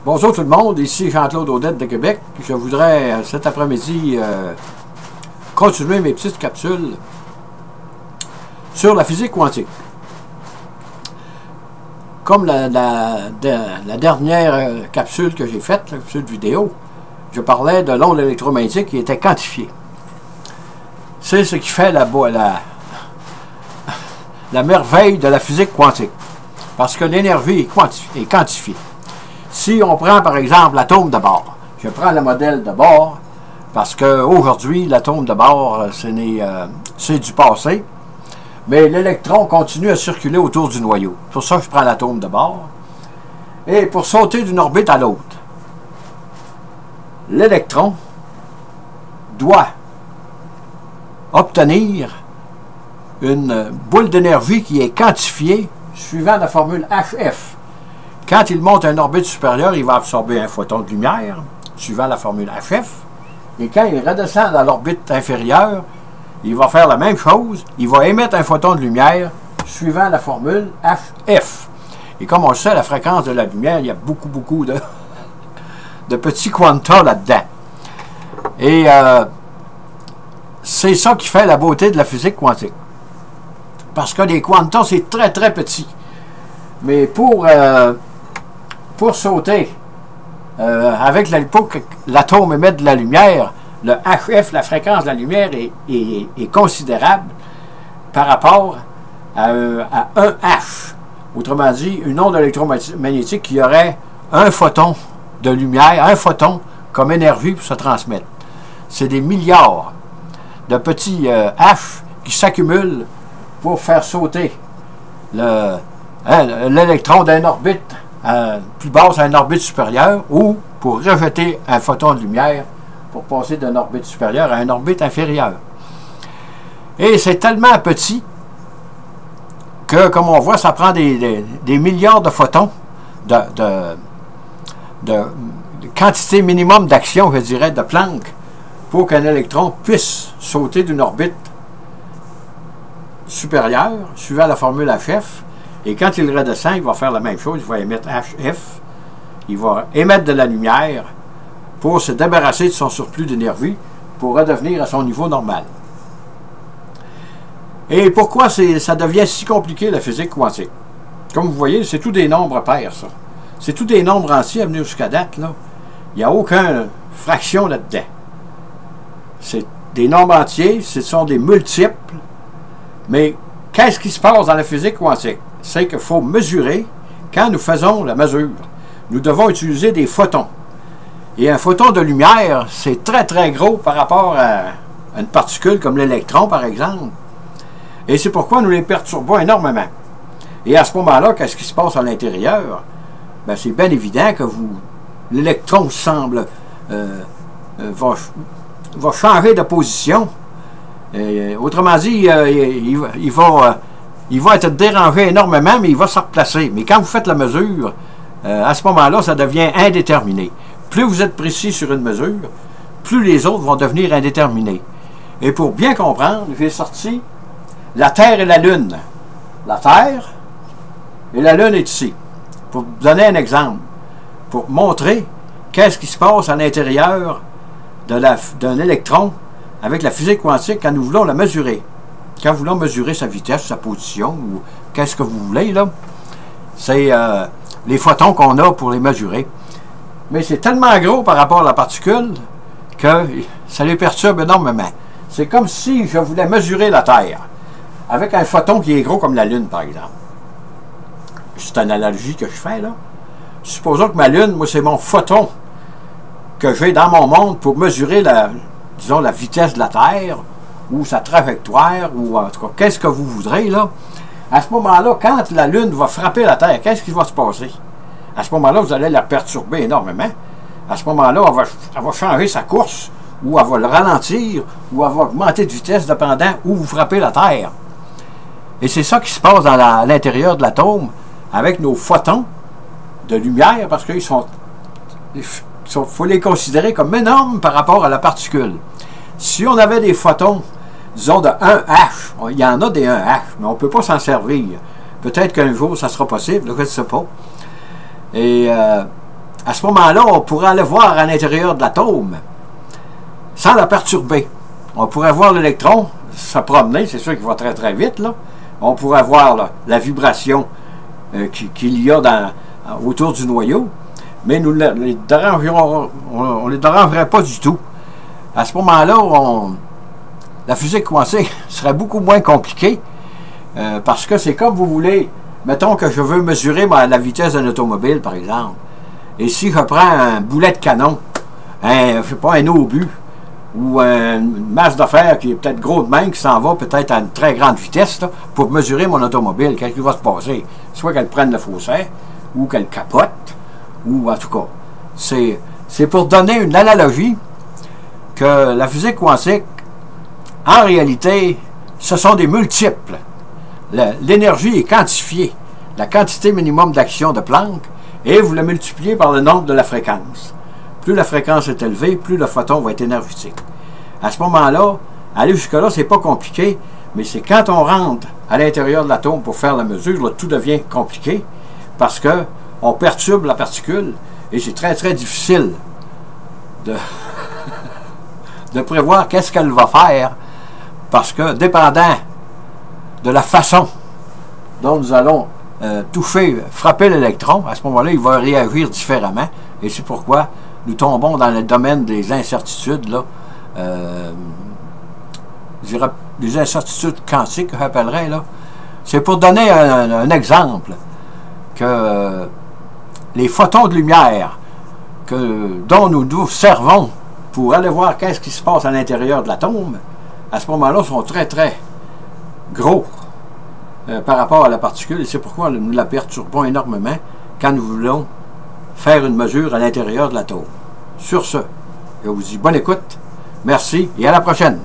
Bonjour tout le monde, ici Jean-Claude Audette de Québec. Je voudrais cet après-midi continuer mes petites capsules sur la physique quantique. Comme la dernière capsule que j'ai faite, la capsule vidéo, je parlais de l'onde électromagnétique qui était quantifiée. C'est ce qui fait la merveille de la physique quantique. Parce que l'énergie est quantifiée. Si on prend par exemple l'atome de bord, je prends le modèle de bord parce qu'aujourd'hui l'atome de bord c'est du passé, mais l'électron continue à circuler autour du noyau. Pour ça je prends l'atome de bord. Et pour sauter d'une orbite à l'autre, l'électron doit obtenir une boule d'énergie qui est quantifiée suivant la formule HF. Quand il monte à une orbite supérieure, il va absorber un photon de lumière, suivant la formule HF. Et quand il redescend dans l'orbite inférieure, il va faire la même chose. Il va émettre un photon de lumière, suivant la formule HF. Et comme on le sait, la fréquence de la lumière, il y a beaucoup de petits quanta là-dedans. Et c'est ça qui fait la beauté de la physique quantique. Parce que les quantas, c'est très petit. Mais pour sauter, pour que l'atome émette de la lumière, le HF, la fréquence de la lumière, est considérable par rapport à un H. Autrement dit, une onde électromagnétique qui aurait un photon de lumière, un photon comme énergie pour se transmettre. C'est des milliards de petits H qui s'accumulent pour faire sauter l'électron d'une orbite plus basse à une orbite supérieure ou pour rejeter un photon de lumière pour passer d'une orbite supérieure à une orbite inférieure. Et c'est tellement petit que, comme on voit, ça prend des milliards de photons de quantité minimum d'action, je dirais, de Planck, pour qu'un électron puisse sauter d'une orbite supérieure, suivant la formule HF. Et quand il redescend, il va faire la même chose. Il va émettre HF. Il va émettre de la lumière pour se débarrasser de son surplus d'énergie pour redevenir à son niveau normal. Et pourquoi ça devient si compliqué, la physique quantique? Comme vous voyez, c'est tout des nombres pairs, ça. C'est tout des nombres entiers à venir jusqu'à date, là. Il n'y a aucune fraction là-dedans. C'est des nombres entiers, ce sont des multiples. Mais qu'est-ce qui se passe dans la physique quantique? C'est qu'il faut mesurer. Quand nous faisons la mesure, nous devons utiliser des photons. Et un photon de lumière, c'est très gros par rapport à une particule comme l'électron, par exemple. Et c'est pourquoi nous les perturbons énormément. Et à ce moment-là, qu'est-ce qui se passe à l'intérieur? Ben, c'est bien évident que l'électron semble va changer de position. Autrement dit, il va être dérangé énormément, mais il va se replacer. Mais quand vous faites la mesure, à ce moment-là, ça devient indéterminé. Plus vous êtes précis sur une mesure, plus les autres vont devenir indéterminés. Et pour bien comprendre, j'ai sorti la Terre et la Lune. La Terre et la Lune est ici. Pour vous donner un exemple, pour montrer qu'est-ce qui se passe à l'intérieur d'un électron avec la physique quantique quand nous voulons la mesurer. Quand nous voulons mesurer sa vitesse, sa position, ou qu'est-ce que vous voulez, là, c'est les photons qu'on a pour les mesurer. Mais c'est tellement gros par rapport à la particule que ça les perturbe énormément. C'est comme si je voulais mesurer la Terre avec un photon qui est gros comme la Lune, par exemple. C'est une analogie que je fais, là. Supposons que ma Lune, moi, c'est mon photon que j'ai dans mon monde pour mesurer disons, la vitesse de la Terre, ou sa trajectoire, ou en tout cas, qu'est-ce que vous voudrez, là. À ce moment-là, quand la Lune va frapper la Terre, qu'est-ce qui va se passer? À ce moment-là, vous allez la perturber énormément. À ce moment-là, elle va changer sa course, ou elle va le ralentir, ou elle va augmenter de vitesse, dépendant où vous frappez la Terre. Et c'est ça qui se passe à l'intérieur de l'atome, avec nos photons de lumière, parce qu'il faut les considérer comme énormes par rapport à la particule. Si on avait des photons, disons de 1H, il y en a des 1H, mais on ne peut pas s'en servir. Peut-être qu'un jour, ça sera possible, je ne sais pas. Et à ce moment-là, on pourrait aller voir à l'intérieur de l'atome sans la perturber. On pourrait voir l'électron se promener, c'est sûr qu'il va très très vite, là. On pourrait voir là, la vibration qu'il y a autour du noyau, mais nous ne les dérangerait pas du tout. À ce moment-là, la physique quantique serait beaucoup moins compliquée, parce que c'est comme vous voulez. Mettons que je veux mesurer la vitesse d'un automobile, par exemple. Et si je prends un boulet de canon, je sais pas, un obus, ou une masse de fer qui est peut-être gros de même, qui s'en va peut-être à une très grande vitesse, là, pour mesurer mon automobile, qu'est-ce qui va se passer? Soit qu'elle prenne le faussaire, ou qu'elle capote, ou en tout cas. C'est pour donner une analogie que la physique quantique, en réalité, ce sont des multiples. L'énergie est quantifiée, la quantité minimum d'action de Planck, et vous la multipliez par le nombre de la fréquence. Plus la fréquence est élevée, plus le photon va être énergétique. À ce moment-là, aller jusque-là, c'est pas compliqué, mais c'est quand on rentre à l'intérieur de l'atome pour faire la mesure, là, tout devient compliqué, parce que on perturbe la particule, et c'est très très difficile de, de prévoir qu'est-ce qu'elle va faire, parce que dépendant de la façon dont nous allons frapper l'électron, à ce moment-là, il va réagir différemment, et c'est pourquoi nous tombons dans le domaine des incertitudes, là, je dirais des incertitudes quantiques, j'appellerais, là. C'est pour donner un exemple que les photons de lumière dont nous servons pour aller voir qu'est-ce qui se passe à l'intérieur de l'atome, à ce moment-là, sont très, très gros par rapport à la particule, et c'est pourquoi nous la perturbons énormément quand nous voulons faire une mesure à l'intérieur de l'atome. Sur ce, je vous dis bonne écoute, merci et à la prochaine.